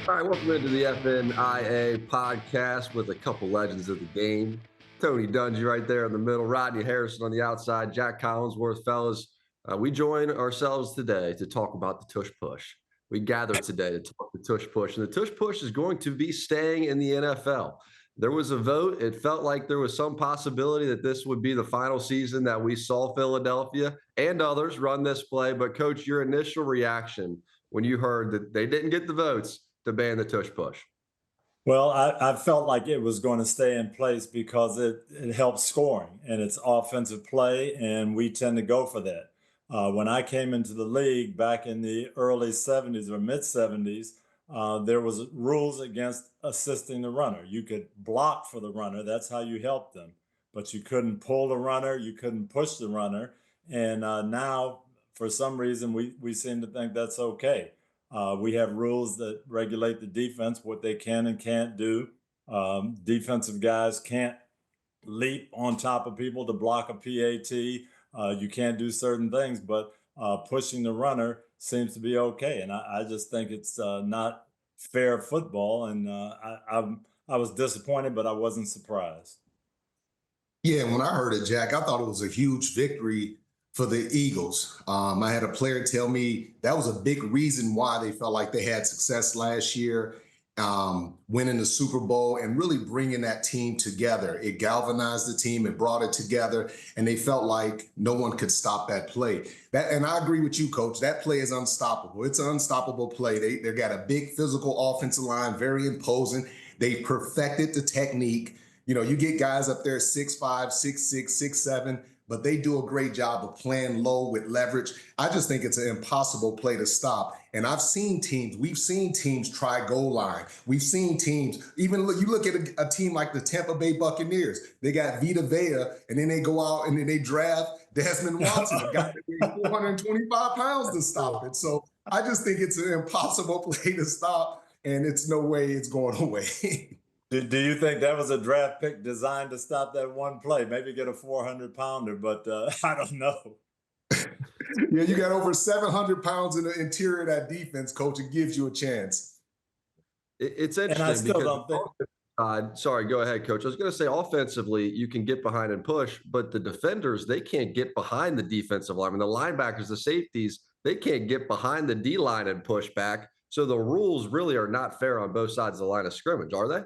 All right, welcome into the FNIA podcast with a couple legends of the game. Tony Dungy right there in the middle, Rodney Harrison on the outside, Jac Collinsworth, fellas. We join ourselves today to talk about the tush push. We gathered today to talk the tush push, and the tush push is going to be staying in the NFL. There was a vote. It felt like there was some possibility that this would be the final season that we saw Philadelphia and others run this play. But, Coach, your initial reaction when you heard that they didn't get the votes to ban the tush push? Well, I felt like it was going to stay in place because it helps scoring and it's offensive play, and we tend to go for that. When I came into the league back in the early 70s or mid 70s, there was rules against assisting the runner. You could block for the runner. That's how you helped them. But you couldn't pull the runner. You couldn't push the runner. And now, for some reason, we seem to think that's okay. We have rules that regulate the defense, what they can and can't do. Defensive guys can't leap on top of people to block a PAT. You can't do certain things, but pushing the runner seems to be okay. And I just think it's not fair football. And I was disappointed, but I wasn't surprised. Yeah, when I heard it, Jack, I thought it was a huge victory for the Eagles. I had a player tell me that was a big reason why they felt like they had success last year, winning the Super Bowl and really bringing that team together. It galvanized the team, it brought it together, and they felt like no one could stop that play. And I agree with you, Coach. That play is unstoppable. It's an unstoppable play. They got a big physical offensive line, very imposing. They perfected the technique. You know, you get guys up there 6'5", 6'6", 6'7", but they do a great job of playing low with leverage. I just think it's an impossible play to stop. And we've seen teams try goal line. We've seen teams, you look at a team like the Tampa Bay Buccaneers, they got Vita Vea, and then they go out and then they draft Desmond Watson, a guy that weighs 425 pounds to stop it. So I just think it's an impossible play to stop, and it's no way it's going away. Do you think that was a draft pick designed to stop that one play? Maybe get a 400-pounder, but I don't know. Yeah, you got over 700 pounds in the interior of that defense, Coach. It gives you a chance. It's interesting. And I still don't think. Sorry, go ahead, Coach. I was going to say offensively, you can get behind and push, but the defenders, they can't get behind the defensive line. I mean, the linebackers, the safeties, they can't get behind the D-line and push back. So the rules really are not fair on both sides of the line of scrimmage, are they?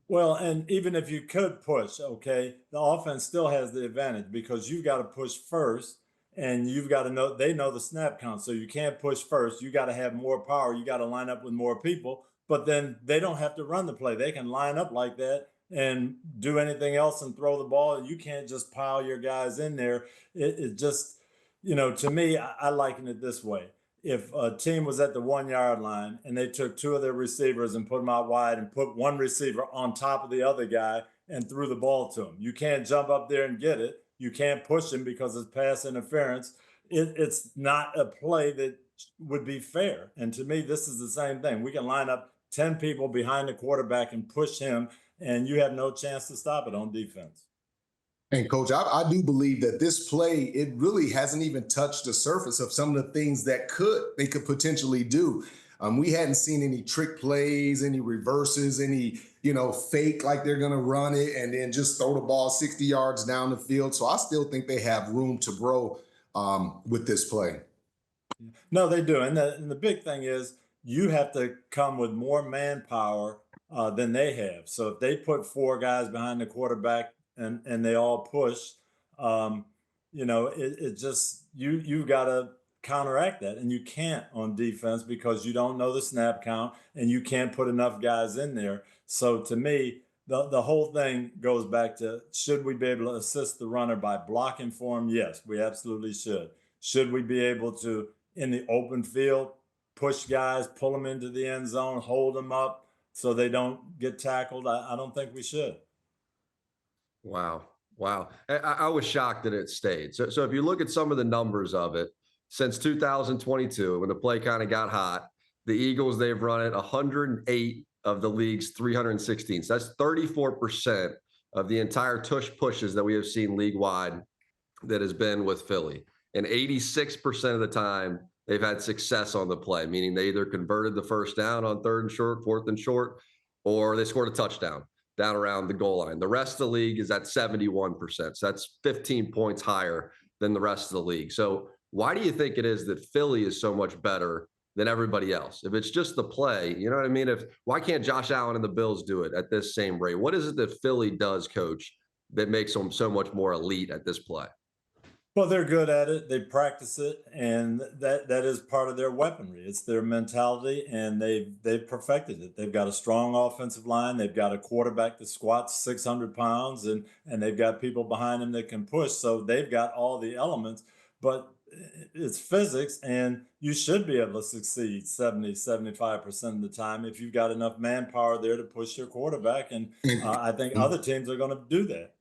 Well, and even if you could push, okay, the offense still has the advantage because you've got to push first and you've got to know, they know the snap count. So you can't push first. You got to have more power. You got to line up with more people, but then they don't have to run the play. They can line up like that and do anything else and throw the ball. You can't just pile your guys in there. It just, to me, I liken it this way. If a team was at the 1-yard line and they took two of their receivers and put them out wide and put one receiver on top of the other guy and threw the ball to him, you can't jump up there and get it. You can't push him because it's pass interference. It's not a play that would be fair. And to me, this is the same thing. We can line up 10 people behind the quarterback and push him, and you have no chance to stop it on defense. And Coach, I do believe that this play, it really hasn't even touched the surface of some of the things that they could potentially do. We hadn't seen any trick plays, any reverses, any, fake like they're going to run it and then just throw the ball 60 yards down the field. So I still think they have room to grow with this play. No, they do. And the big thing is you have to come with more manpower than they have. So if they put 4 guys behind the quarterback, and they all push, it just, you've got to counteract that. And you can't on defense because you don't know the snap count and you can't put enough guys in there. So to me, the whole thing goes back to, should we be able to assist the runner by blocking for him? Yes, we absolutely should. Should we be able to, in the open field, push guys, pull them into the end zone, hold them up so they don't get tackled? I don't think we should. Wow. I was shocked that it stayed. So if you look at some of the numbers of it, since 2022, when the play kind of got hot, the Eagles, they've run it 108 of the league's 316. So that's 34% of the entire tush pushes that we have seen league-wide that has been with Philly. And 86% of the time, they've had success on the play, meaning they either converted the first down on 3rd and short, 4th and short, or they scored a touchdown down around the goal line. The rest of the league is at 71%. So that's 15 points higher than the rest of the league. So why do you think it is that Philly is so much better than everybody else? If it's just the play, you know what I mean? Why can't Josh Allen and the Bills do it at this same rate? What is it that Philly does, coach, that makes them so much more elite at this play? Well, they're good at it. They practice it, and that is part of their weaponry. It's their mentality, and they've perfected it. They've got a strong offensive line. They've got a quarterback that squats 600 pounds, and they've got people behind him that can push. So they've got all the elements, but it's physics, and you should be able to succeed 70, 75% of the time if you've got enough manpower there to push your quarterback. And I think other teams are going to do that.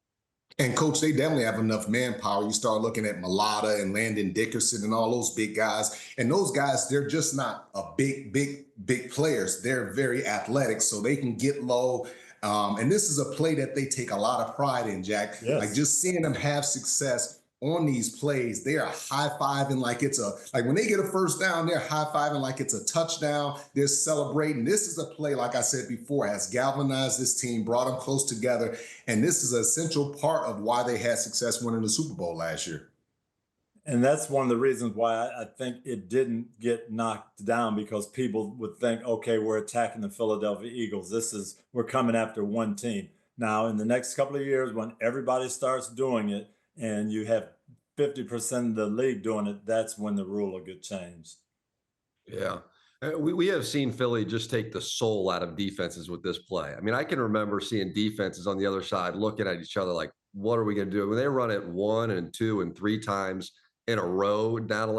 And coach, they definitely have enough manpower. You start looking at Mulata and Landon Dickerson and all those big guys. And those guys, they're just not a big players. They're very athletic, so they can get low. And this is a play that they take a lot of pride in, Jack. Yes. Like just seeing them have success on these plays, they are high-fiving like like when they get a first down, they're high-fiving like it's a touchdown. They're celebrating. This is a play, like I said before, has galvanized this team, brought them close together. And this is an essential part of why they had success winning the Super Bowl last year. And that's one of the reasons why I think it didn't get knocked down, because people would think, okay, we're attacking the Philadelphia Eagles. We're coming after one team. Now, in the next couple of years, when everybody starts doing it and you have 50% of the league doing it, that's when the rule will get changed. Yeah. We have seen Philly just take the soul out of defenses with this play. I mean, I can remember seeing defenses on the other side looking at each other like, what are we going to do? When they run it 1 and 2 and 3 times in a row down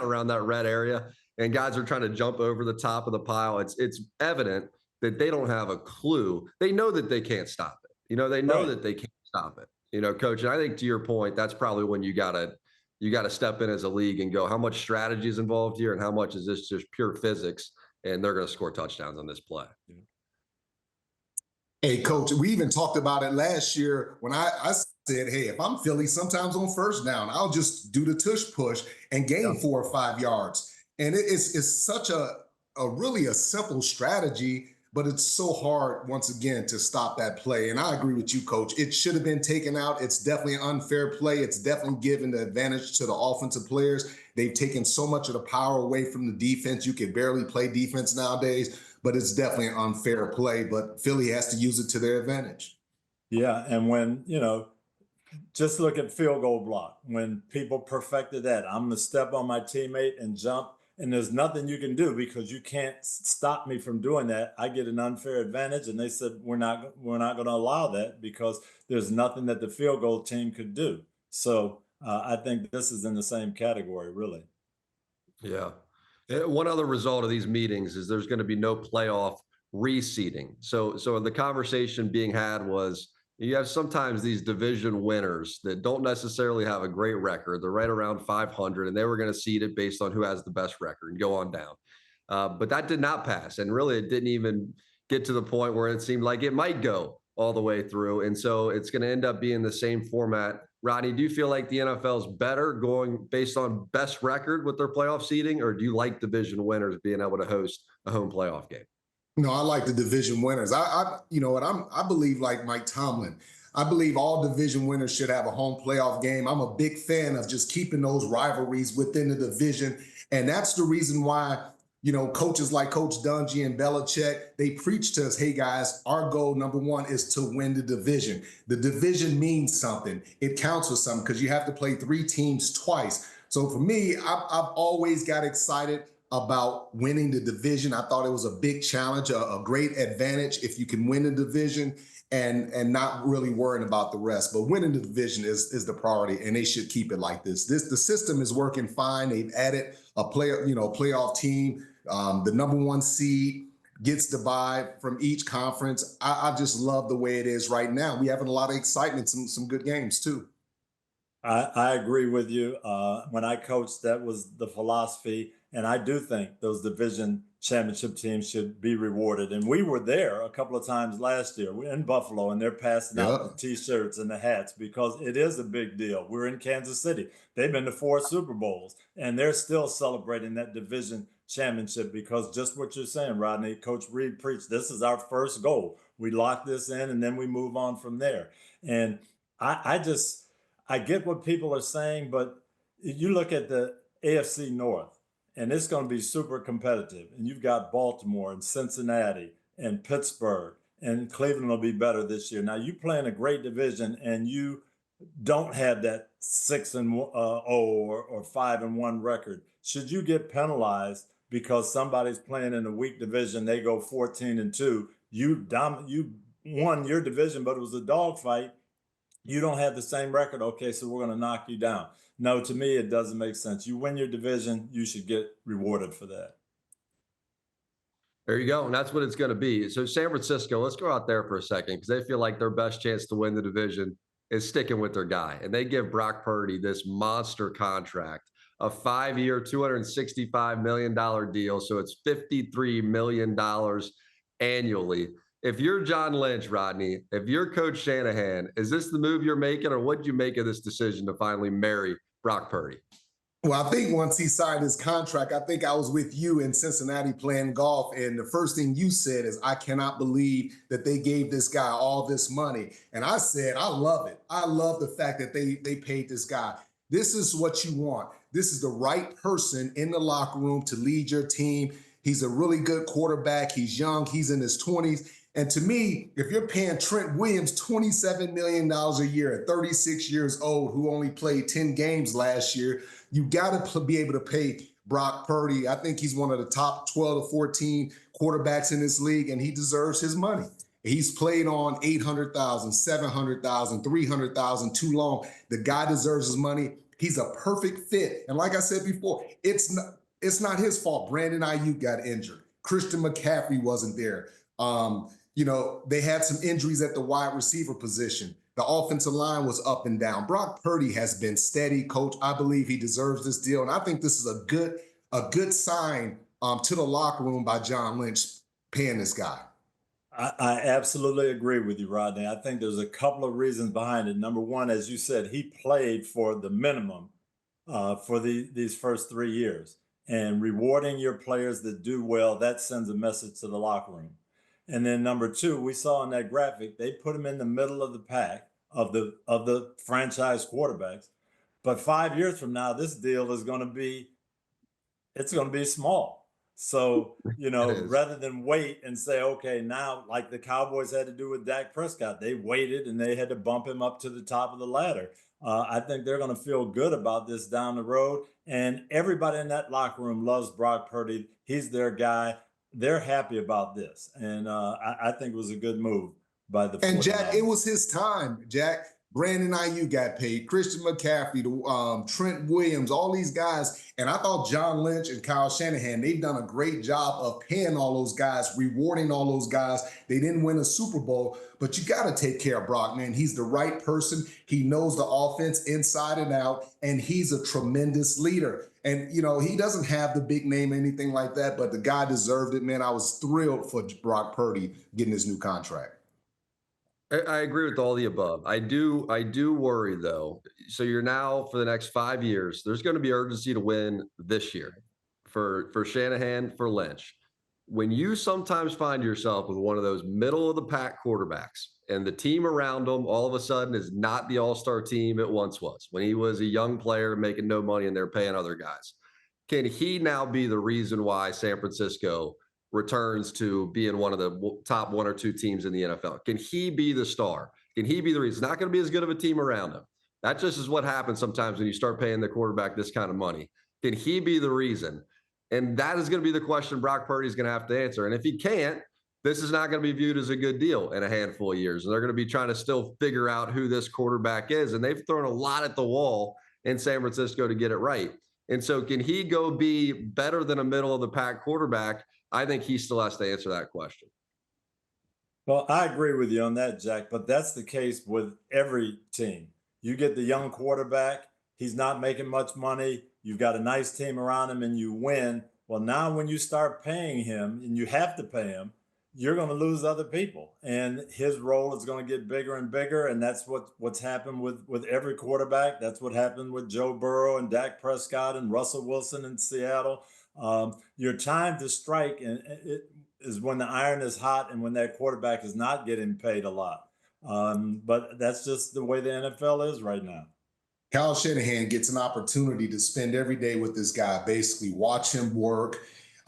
around that red area, and guys are trying to jump over the top of the pile, it's evident that they don't have a clue. They know that they can't stop it. They know that they can't stop it. Coach, and I think to your point, that's probably when you got to step in as a league and go, how much strategy is involved here and how much is this just pure physics? And they're going to score touchdowns on this play. Hey, coach, we even talked about it last year when I said, hey, if I'm Philly, sometimes on first down, I'll just do the tush push and gain 4 or 5 yards. And it's such a really a simple strategy, but it's so hard, once again, to stop that play. And I agree with you, coach. It should have been taken out. It's definitely an unfair play. It's definitely given the advantage to the offensive players. They've taken so much of the power away from the defense. You can barely play defense nowadays, but it's definitely an unfair play. But Philly has to use it to their advantage. Yeah, and when, just look at field goal block. When people perfected that, I'm going to step on my teammate and jump, and there's nothing you can do because you can't stop me from doing that. I get an unfair advantage, and they said we're not going to allow that because there's nothing that the field goal team could do. So I think this is in the same category, really. Yeah. One other result of these meetings is there's going to be no playoff reseeding. So the conversation being had was, you have sometimes these division winners that don't necessarily have a great record. They're right around 500, and they were going to seed it based on who has the best record and go on down. But that did not pass. And really, it didn't even get to the point where it seemed like it might go all the way through. And so it's going to end up being the same format. Rodney, do you feel like the NFL is better going based on best record with their playoff seeding, or do you like division winners being able to host a home playoff game? No, I like the division winners. You know what? I believe like Mike Tomlin. I believe all division winners should have a home playoff game. I'm a big fan of just keeping those rivalries within the division. And that's the reason why, coaches like Coach Dungy and Belichick, they preach to us, hey guys, our goal number one is to win the division. The division means something. It counts for something because you have to play 3 teams twice. So for me, I've always got excited about winning the division. I thought it was a big challenge, a great advantage if you can win the division and not really worrying about the rest. But winning the division is the priority, and they should keep it like this. The system is working fine. They've added a playoff team. The number 1 seed gets the bye from each conference. I just love the way it is right now. We having a lot of excitement, some good games too. I agree with you. When I coached, that was the philosophy. And I do think those division championship teams should be rewarded. And we were there a couple of times last year. We're in Buffalo, and they're passing out the Yep. T-shirts and the hats because it is a big deal. We're in Kansas City. They've been to 4 Super Bowls, and they're still celebrating that division championship because just what you're saying, Rodney, Coach Reed preached, this is our first goal. We lock this in, and then we move on from there. And I get what people are saying, but you look at the AFC North, and it's going to be super competitive. And you've got Baltimore and Cincinnati and Pittsburgh, and Cleveland will be better this year. Now you play in a great division, and you don't have that 6-0 or 5-1 record. Should you get penalized because somebody's playing in a weak division, they go 14-2. You won your division, but it was a dogfight. You don't have the same record. Okay, so we're going to knock you down. No, to me, it doesn't make sense. You win your division, you should get rewarded for that. There you go. And that's what it's going to be. So San Francisco, let's go out there for a second because they feel like their best chance to win the division is sticking with their guy. And they give Brock Purdy this monster contract, a 5-year, $265 million deal. So it's $53 million annually. If you're John Lynch, Rodney, if you're Coach Shanahan, is this the move you're making, or what did you make of this decision to finally marry Brock Purdy? Well, I think once he signed his contract, I think I was with you in Cincinnati playing golf. And the first thing you said is, I cannot believe that they gave this guy all this money. And I said, I love it. I love the fact that they paid this guy. This is what you want. This is the right person in the locker room to lead your team. He's a really good quarterback. He's young. He's in his 20s. And to me, if you're paying Trent Williams $27 million a year at 36 years old, who only played 10 games last year, you got to be able to pay Brock Purdy. I think he's one of the top 12 to 14 quarterbacks in this league, and he deserves his money. He's played on 800,000, 700,000, 300,000 too long. The guy deserves his money. He's a perfect fit. And like I said before, it's not his fault. Brandon Ayuk got injured. Christian McCaffrey wasn't there. They had some injuries at the wide receiver position. The offensive line was up and down. Brock Purdy has been steady, coach. I believe he deserves this deal. And I think this is a good sign to the locker room by John Lynch paying this guy. I absolutely agree with you, Rodney. I think there's a couple of reasons behind it. Number one, as you said, he played for the minimum for these first 3 years. And rewarding your players that do well, that sends a message to the locker room. And then number two, we saw in that graphic, they put him in the middle of the pack of the franchise quarterbacks. But 5 years from now, this deal is going to be small. So, rather than wait and say, okay, now like the Cowboys had to do with Dak Prescott, they waited and they had to bump him up to the top of the ladder. I think they're going to feel good about this down the road. And everybody in that locker room loves Brock Purdy. He's their guy. They're happy about this. And I think it was a good move by the 49ers. And Jack, it was his time, Jack. Brandon Ayuk got paid, Christian McCaffrey, Trent Williams, all these guys. And I thought John Lynch and Kyle Shanahan, they've done a great job of paying all those guys, rewarding all those guys. They didn't win a Super Bowl, but you got to take care of Brock, man. He's the right person. He knows the offense inside and out, and he's a tremendous leader. And, he doesn't have the big name or anything like that, but the guy deserved it, man. I was thrilled for Brock Purdy getting his new contract. I agree with all the above. I do worry though. So you're now for the next 5 years, there's going to be urgency to win this year for Shanahan, for Lynch. When you sometimes find yourself with one of those middle of the pack quarterbacks and the team around him all of a sudden is not the all-star team it once was, when he was a young player making no money and they're paying other guys, can he now be the reason why San Francisco returns to being one of the top 1 or 2 teams in the NFL? Can he be the star? Can he be the reason? It's not going to be as good of a team around him. That just is what happens sometimes when you start paying the quarterback this kind of money. Can he be the reason? And that is going to be the question Brock Purdy is going to have to answer. And if he can't, this is not going to be viewed as a good deal in a handful of years. And they're going to be trying to still figure out who this quarterback is. And they've thrown a lot at the wall in San Francisco to get it right. And so can he go be better than a middle of the pack quarterback? I think he still has to answer that question. Well, I agree with you on that, Jack, but that's the case with every team. You get the young quarterback, he's not making much money, you've got a nice team around him, and you win. Well, now when you start paying him, and you have to pay him, you're going to lose other people, and his role is going to get bigger and bigger. And that's what's happened with every quarterback. That's what happened with Joe Burrow and Dak Prescott and Russell Wilson in Seattle. Your time to strike and it is when the iron is hot and when that quarterback is not getting paid a lot. But that's just the way the NFL is right now. Kyle Shanahan gets an opportunity to spend every day with this guy, basically watch him work,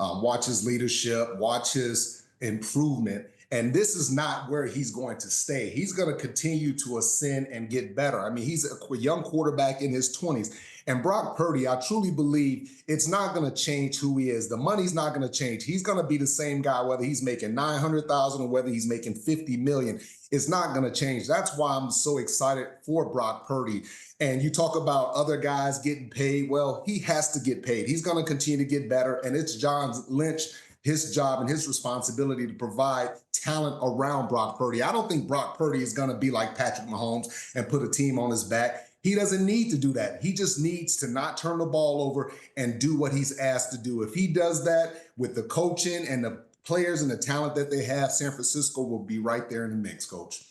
watch his leadership, watch his improvement. And this is not where he's going to stay. He's going to continue to ascend and get better. I mean, he's a young quarterback in his 20s. And Brock Purdy, I truly believe it's not going to change who he is. The money's not going to change. He's going to be the same guy, whether he's making $900,000 or whether he's making $50 million. It's not going to change. That's why I'm so excited for Brock Purdy. And you talk about other guys getting paid. Well, he has to get paid. He's going to continue to get better. And it's John Lynch, his job and his responsibility to provide talent around Brock Purdy. I don't think Brock Purdy is going to be like Patrick Mahomes and put a team on his back. He doesn't need to do that. He just needs to not turn the ball over and do what he's asked to do. If he does that with the coaching and the players and the talent that they have, San Francisco will be right there in the mix, Coach.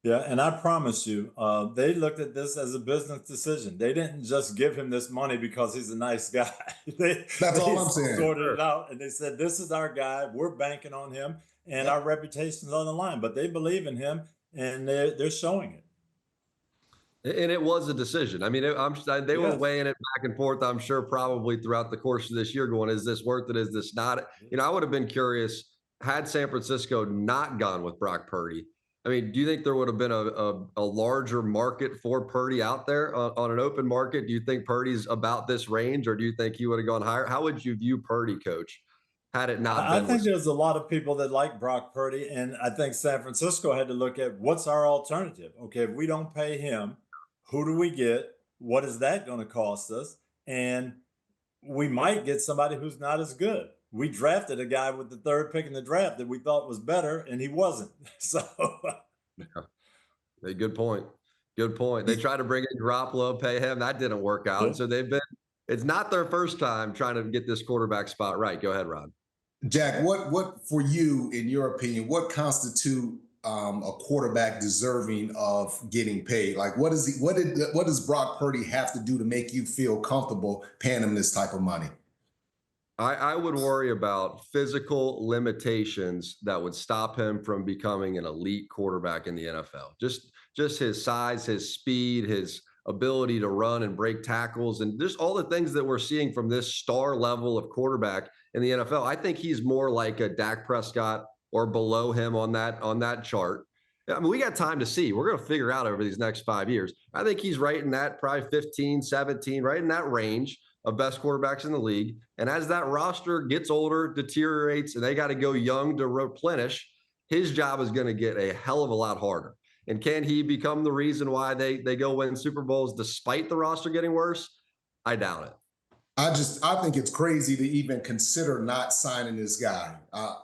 Yeah, and I promise you, they looked at this as a business decision. They didn't just give him this money because he's a nice guy. That's all I'm saying. Sorted it out, and they said, "This is our guy. We're banking on him, and our reputation's on the line." But they believe in him, and they're showing it. And it was a decision. I mean, they were weighing it back and forth, I'm sure, probably throughout the course of this year, going, is this worth it? Is this not? You know, I would have been curious, had San Francisco not gone with Brock Purdy. I mean, do you think there would have been a larger market for Purdy out there on an open market? Do you think Purdy's about this range, or do you think he would have gone higher? How would you view Purdy, Coach, had it not been? I think there's a lot of people that like Brock Purdy, and I think San Francisco had to look at what's our alternative. Okay, if we don't pay him, who do we get? What is that going to cost us? And we might get somebody who's not as good. We drafted a guy with the third pick in the draft that we thought was better, and he wasn't. So, yeah. Good point. Good point. They tried to bring in Garoppolo, pay him. That didn't work out. Yeah. So it's not their first time trying to get this quarterback spot right. Go ahead, Ron. Jack, what for you, in your opinion, what constitute a quarterback deserving of getting paid? Like, what does Brock Purdy have to do to make you feel comfortable paying him this type of money? I would worry about physical limitations that would stop him from becoming an elite quarterback in the NFL. Just his size, his speed, his ability to run and break tackles, and just all the things that we're seeing from this star level of quarterback in the NFL. I think he's more like a Dak Prescott or below him on that chart. I mean, we got time to see. We're going to figure out over these next 5 years. I think he's right in that probably 15, 17, right in that range of best quarterbacks in the league. And as that roster gets older, deteriorates, and they got to go young to replenish, his job is going to get a hell of a lot harder. And can he become the reason why they go win Super Bowls despite the roster getting worse? I doubt it. I think it's crazy to even consider not signing this guy.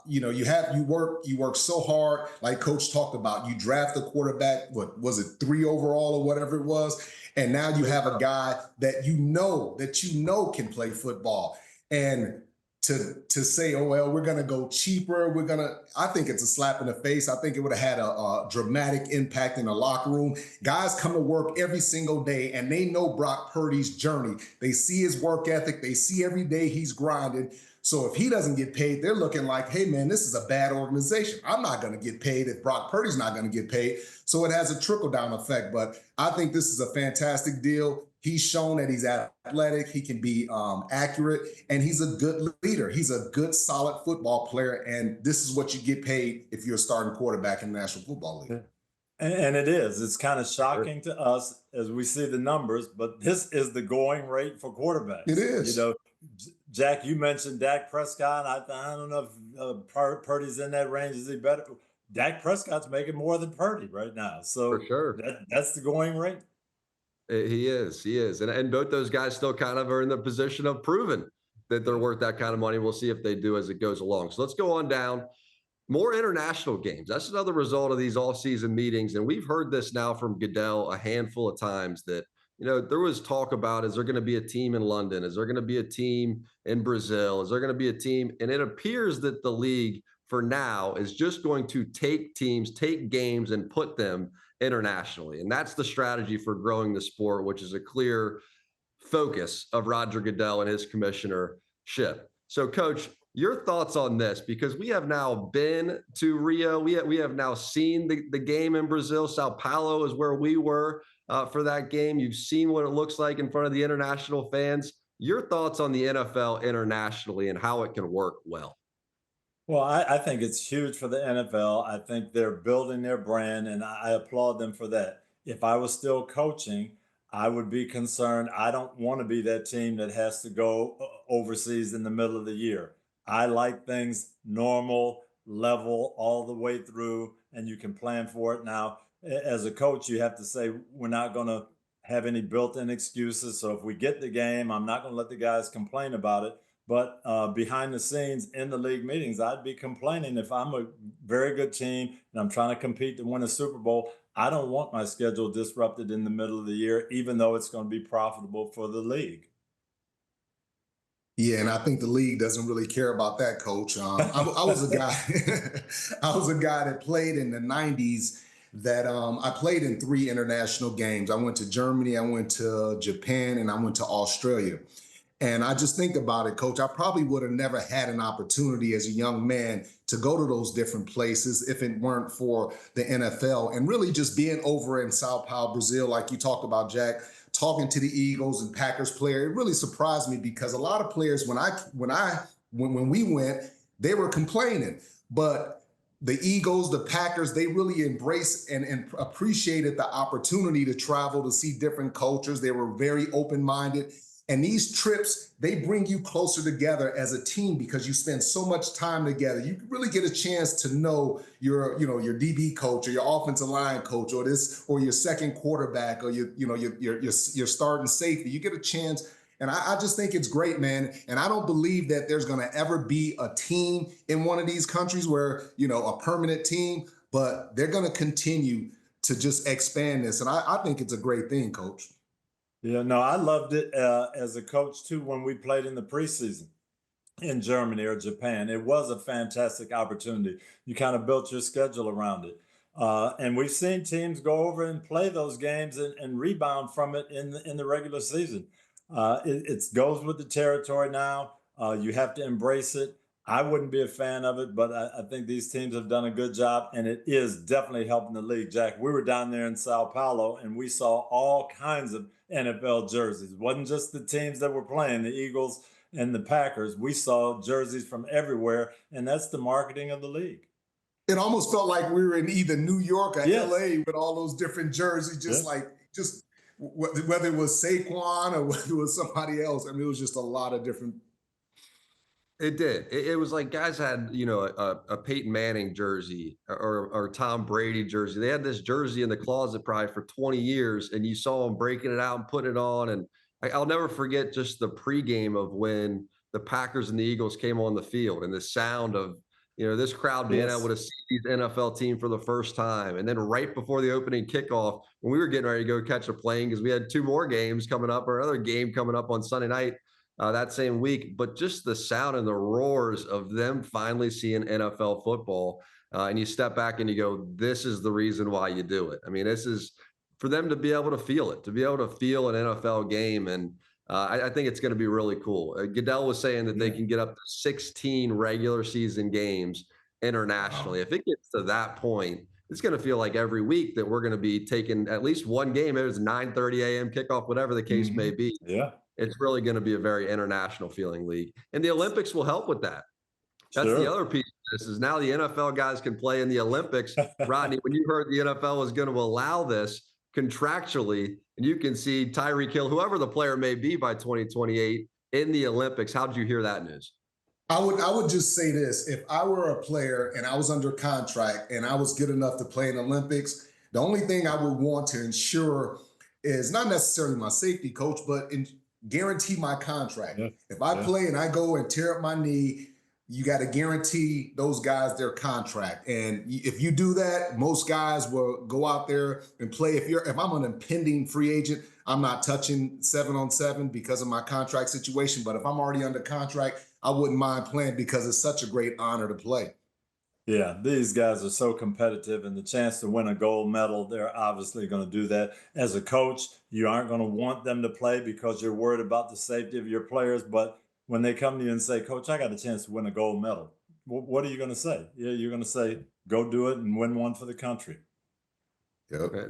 You work so hard, like Coach talked about. You draft a quarterback, what was it, 3 overall or whatever it was, and now you have a guy that you know can play football. And to say, oh well, we're gonna go cheaper, I think it's a slap in the face. I think it would have had a dramatic impact in the locker room. Guys come to work every single day and they know Brock Purdy's journey. They see his work ethic. They see every day he's grinding. So if he doesn't get paid, they're looking like, hey man, this is a bad organization. I'm not going to get paid if Brock Purdy's not going to get paid. So it has a trickle down effect. But I think this is a fantastic deal. He's shown that he's athletic, he can be accurate, and he's a good leader. He's a good, solid football player, and this is what you get paid if you're a starting quarterback in the National Football League. And it is. It's kind of shocking to us as we see the numbers, but this is the going rate for quarterbacks. It is. Jack, you mentioned Dak Prescott. I don't know if Purdy's in that range. Is he better? Dak Prescott's making more than Purdy right now. So for sure. That's the going rate. He is. And both those guys still kind of are in the position of proving that they're worth that kind of money. We'll see if they do as it goes along. So let's go on down. More international games. That's another result of these offseason meetings. And we've heard this now from Goodell a handful of times that, there was talk about, is there going to be a team in London? Is there going to be a team in Brazil? Is there going to be a team? And it appears that the league for now is just going to take teams, take games, and put them internationally. And that's the strategy for growing the sport, which is a clear focus of Roger Goodell and his commissionership. So, Coach, your thoughts on this, because we have now been to Rio. We have now seen the game in Brazil. Sao Paulo is where we were for that game. You've seen what it looks like in front of the international fans. Your thoughts on the NFL internationally and how it can work well? Well, I think it's huge for the NFL. I think they're building their brand, and I applaud them for that. If I was still coaching, I would be concerned. I don't want to be that team that has to go overseas in the middle of the year. I like things normal, level, all the way through, and you can plan for it. Now, as a coach, you have to say, we're not going to have any built-in excuses. So if we get the game, I'm not going to let the guys complain about it. But behind the scenes in the league meetings, I'd be complaining if I'm a very good team and I'm trying to compete to win a Super Bowl. I don't want my schedule disrupted in the middle of the year, even though it's going to be profitable for the league. Yeah, and I think the league doesn't really care about that, Coach. I was a guy, I was a guy that played in the '90s. That I played in 3 international games. I went to Germany, I went to Japan, and I went to Australia. And I just think about it, Coach. I probably would have never had an opportunity as a young man to go to those different places if it weren't for the NFL and really just being over in Sao Paulo, Brazil, like you talked about, Jack, talking to the Eagles and Packers player. It really surprised me because a lot of players, when we went, they were complaining, but the Eagles, the Packers, they really embraced and appreciated the opportunity to travel to see different cultures. They were very open-minded. And these trips, they bring you closer together as a team because you spend so much time together. You really get a chance to know your DB coach or your offensive line coach or your second quarterback or your starting safety. You get a chance. And I just think it's great, man. And I don't believe that there's going to ever be a team in one of these countries where, a permanent team, but they're going to continue to just expand this. And I think it's a great thing, Coach. Yeah, no, I loved it as a coach too when we played in the preseason in Germany or Japan. It was a fantastic opportunity. You kind of built your schedule around it. And we've seen teams go over and play those games and rebound from it in the regular season. It goes with the territory now. You have to embrace it. I wouldn't be a fan of it, but I think these teams have done a good job, and it is definitely helping the league. Jack, we were down there in Sao Paulo, and we saw all kinds of NFL jerseys. It wasn't just the teams that were playing, the Eagles and the Packers. We saw jerseys from everywhere, and that's the marketing of the league. It almost felt like we were in either New York or Yes. LA with all those different jerseys, whether it was Saquon or whether it was somebody else. I mean, it was just a lot of different. It did. It was like guys had, a Peyton Manning jersey or Tom Brady jersey. They had this jersey in the closet probably for 20 years, and you saw them breaking it out and putting it on. And I'll never forget just the pregame of when the Packers and the Eagles came on the field and the sound of, this crowd being able to see these NFL team for the first time. And then right before the opening kickoff, when we were getting ready to go catch a plane because we had 2 more games coming up or another game coming up on Sunday night, that same week, but just the sound and the roars of them finally seeing NFL football. And you step back and you go, this is the reason why you do it. I mean, this is for them to be able to feel it, to be able to feel an NFL game. And I think it's going to be really cool. Goodell was saying that they can get up to 16 regular season games internationally. Wow. If it gets to that point, it's going to feel like every week that we're going to be taking at least one game. It was 9:30 a.m. kickoff, whatever the case may be. Yeah. It's really going to be a very international feeling league. And the Olympics will help with that. That's the other piece of this is now the NFL guys can play in the Olympics. Rodney, when you heard the NFL was going to allow this contractually, and you can see Tyreek Hill, whoever the player may be by 2028 in the Olympics, how did you hear that news? I would just say this. If I were a player and I was under contract and I was good enough to play in the Olympics, the only thing I would want to ensure is not necessarily my safety, Coach, but guarantee my contract. Yeah. If I play and I go and tear up my knee, you got to guarantee those guys their contract. And if you do that, most guys will go out there and play. If I'm an impending free agent, I'm not touching 7-on-7 because of my contract situation. But if I'm already under contract, I wouldn't mind playing because it's such a great honor to play. Yeah, these guys are so competitive, and the chance to win a gold medal, they're obviously going to do that. As a coach, you aren't going to want them to play because you're worried about the safety of your players. But when they come to you and say, Coach, I got a chance to win a gold medal, what are you going to say? Yeah, you're going to say, go do it and win one for the country. Yep.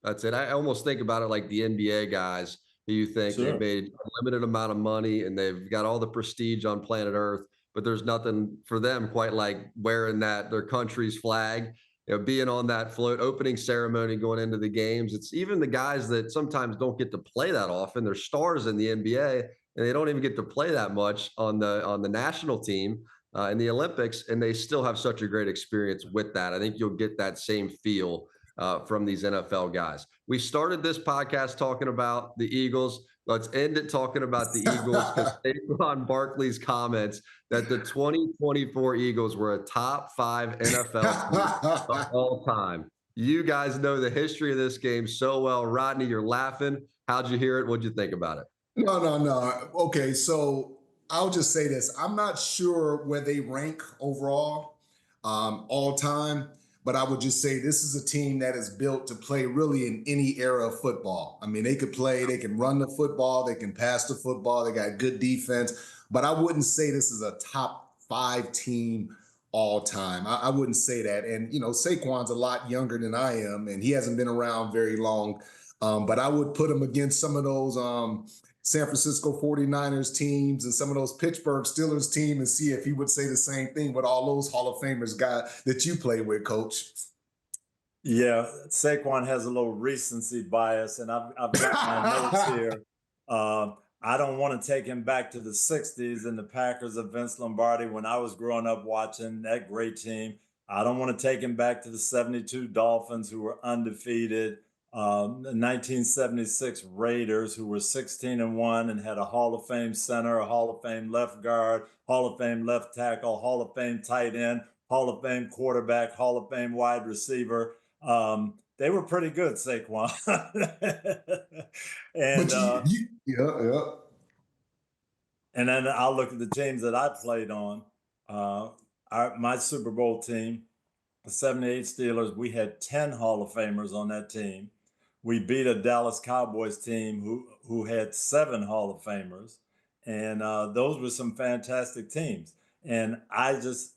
That's it. I almost think about it like the NBA guys who you think Sure. they made a limited amount of money and they've got all the prestige on planet Earth, but there's nothing for them quite like wearing their country's flag, being on that float, opening ceremony, going into the games. It's even the guys that sometimes don't get to play that often. They're stars in the NBA and they don't even get to play that much on the national team in the Olympics, and they still have such a great experience with that. I think you'll get that same feel from these NFL guys. We started this podcast talking about the Eagles. Let's end it talking about the Eagles because Saquon Barkley's comments that the 2024 Eagles were a top 5 NFL team of all time. You guys know the history of this game so well. Rodney, you're laughing. How'd you hear it? What'd you think about it? No. Okay, so I'll just say this. I'm not sure where they rank overall all time, but I would just say this is a team that is built to play really in any era of football. I mean, they could play, they can run the football, they can pass the football, they got good defense, but I wouldn't say this is a top 5 team all time. I wouldn't say that. And, Saquon's a lot younger than I am, and he hasn't been around very long. But I would put him against some of those San Francisco 49ers teams and some of those Pittsburgh Steelers team and see if he would say the same thing with all those Hall of Famers guys that you play with, Coach. Yeah, Saquon has a little recency bias, and I've got my notes here. I don't want to take him back to the 60s and the Packers of Vince Lombardi when I was growing up watching that great team. I don't want to take him back to the 72 Dolphins who were undefeated. The 1976 Raiders, who were 16-1 and had a Hall of Fame center, a Hall of Fame left guard, Hall of Fame left tackle, Hall of Fame tight end, Hall of Fame quarterback, Hall of Fame wide receiver. They were pretty good, Saquon. And yeah. And then I'll look at the teams that I played on. My Super Bowl team, the 78 Steelers, we had 10 Hall of Famers on that team. We beat a Dallas Cowboys team who had 7 Hall of Famers. And those were some fantastic teams. And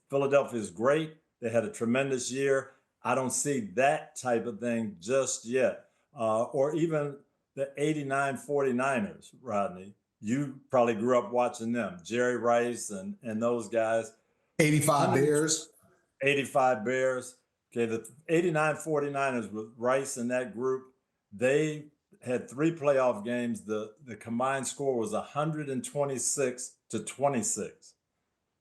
Philadelphia is great. They had a tremendous year. I don't see that type of thing just yet. Or even the 89 49ers, Rodney. You probably grew up watching them, Jerry Rice and those guys. 85 Bears. 85 Bears. Okay, the 89 49ers with Rice in that group, they had 3 playoff games. The combined score was 126-26.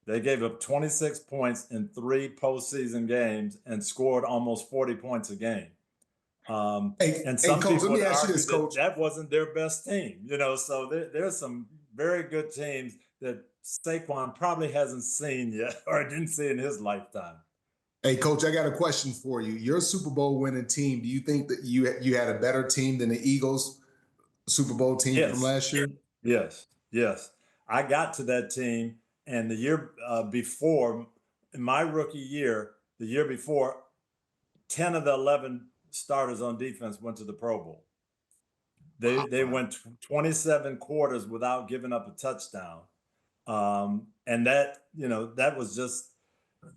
They gave up 26 points in 3 postseason games and scored almost 40 points a game. And some Coach, people let me would ask you argue this, Coach. that wasn't their best team, so there's some very good teams that Saquon probably hasn't seen yet or didn't see in his lifetime. Hey, Coach, I got a question for you. Your Super Bowl winning team, do you think that you had a better team than the Eagles Super Bowl team from last year? Yes. I got to that team, and the year before, in my rookie year, the year before, 10 of the 11 starters on defense went to the Pro Bowl. They went 27 quarters without giving up a touchdown. And that was just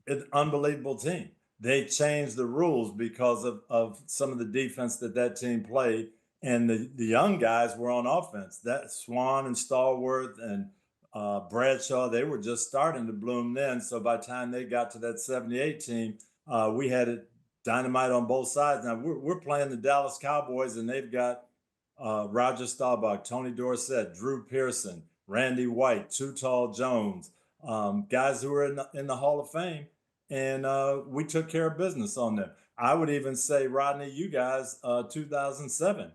an unbelievable team. They changed the rules because of some of the defense that team played. And the young guys were on offense. That Swan and Stallworth and Bradshaw, they were just starting to bloom then. So by the time they got to that 78 team, we had it dynamite on both sides. Now we're playing the Dallas Cowboys, and they've got Roger Staubach, Tony Dorsett, Drew Pearson, Randy White, Too Tall Jones, guys who are in the Hall of Fame, and we took care of business on them. I would even say, Rodney, you guys, 2007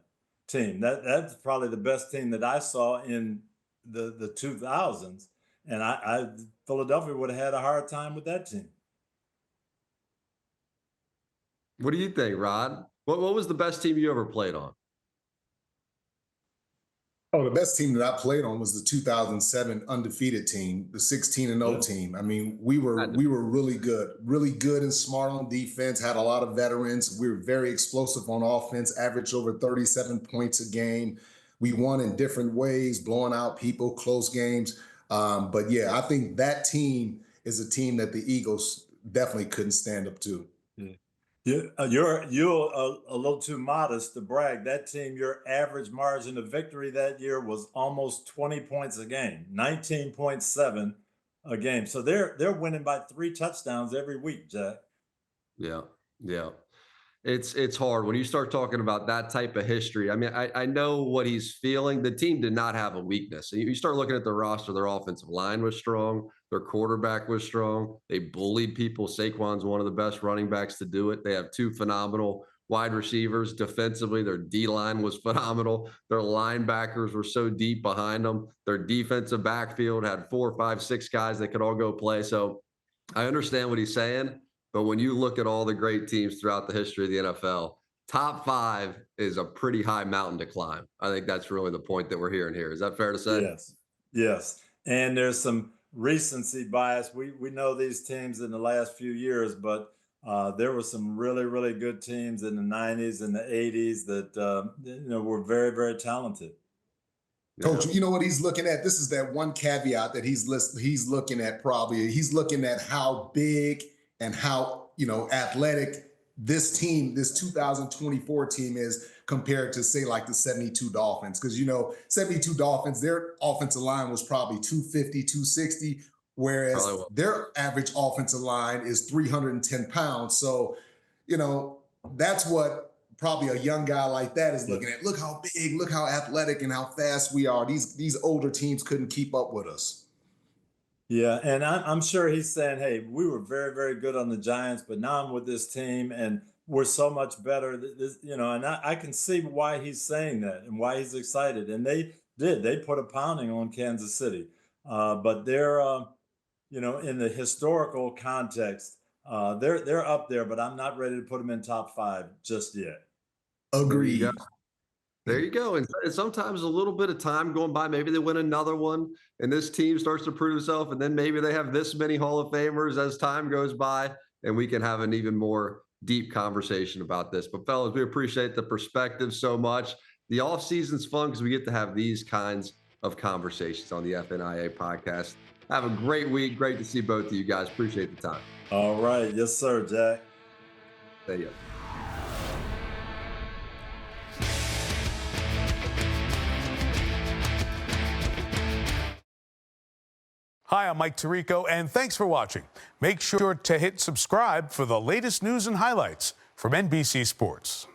team, that's probably the best team that I saw in the 2000s. And Philadelphia would have had a hard time with that team. What do you think, Rod? What was the best team you ever played on? Oh, the best team that I played on was the 2007 undefeated team, the 16-0 team. I mean, we were really good and smart on defense, had a lot of veterans. We were very explosive on offense, averaged over 37 points a game. We won in different ways, blowing out people, close games. But yeah, I think that team is a team that the Eagles definitely couldn't stand up to. You're a little too modest to brag. That team, your average margin of victory that year was almost 20 points a game, 19.7 a game. So they're winning by 3 touchdowns every week, Jack. Yeah. It's hard when you start talking about that type of history. I mean, I know what he's feeling. The team did not have a weakness. You start looking at the roster, their offensive line was strong. Their quarterback was strong. They bullied people. Saquon's one of the best running backs to do it. They have 2 phenomenal wide receivers. Defensively, their D-line was phenomenal. Their linebackers were so deep behind them. Their defensive backfield had 4, 5, 6 guys that could all go play. So I understand what he's saying. But when you look at all the great teams throughout the history of the NFL, top 5 is a pretty high mountain to climb. I think that's really the point that we're hearing here. Is that fair to say? Yes. And there's some recency bias. We know these teams in the last few years, but there were some really, really good teams in the 90s and the 80s that were very, very talented. Coach, you know what he's looking at? This is that one caveat that he's looking at probably. He's looking at how big and how, athletic this team, this 2024 team is compared to, say, like the 72 Dolphins. Because, 72 Dolphins, their offensive line was probably 250, 260, whereas their average offensive line is 310 pounds. So, that's what probably a young guy like that is looking at. Look how big, look how athletic and how fast we are. These older teams couldn't keep up with us. Yeah, and I'm sure he's saying, hey, we were very, very good on the Giants, but now I'm with this team and we're so much better. And I can see why he's saying that and why he's excited. And they put a pounding on Kansas City. But they're, in the historical context, they're up there, but I'm not ready to put them in top 5 just yet. Agreed. There you go. And sometimes a little bit of time going by, maybe they win another one and this team starts to prove itself. And then maybe they have this many Hall of Famers as time goes by and we can have an even more deep conversation about this. But fellas, we appreciate the perspective so much. The offseason's fun because we get to have these kinds of conversations on the FNIA podcast. Have a great week. Great to see both of you guys. Appreciate the time. All right. Yes, sir, Jack. See ya. Hi, I'm Mike Tirico, and thanks for watching. Make sure to hit subscribe for the latest news and highlights from NBC Sports.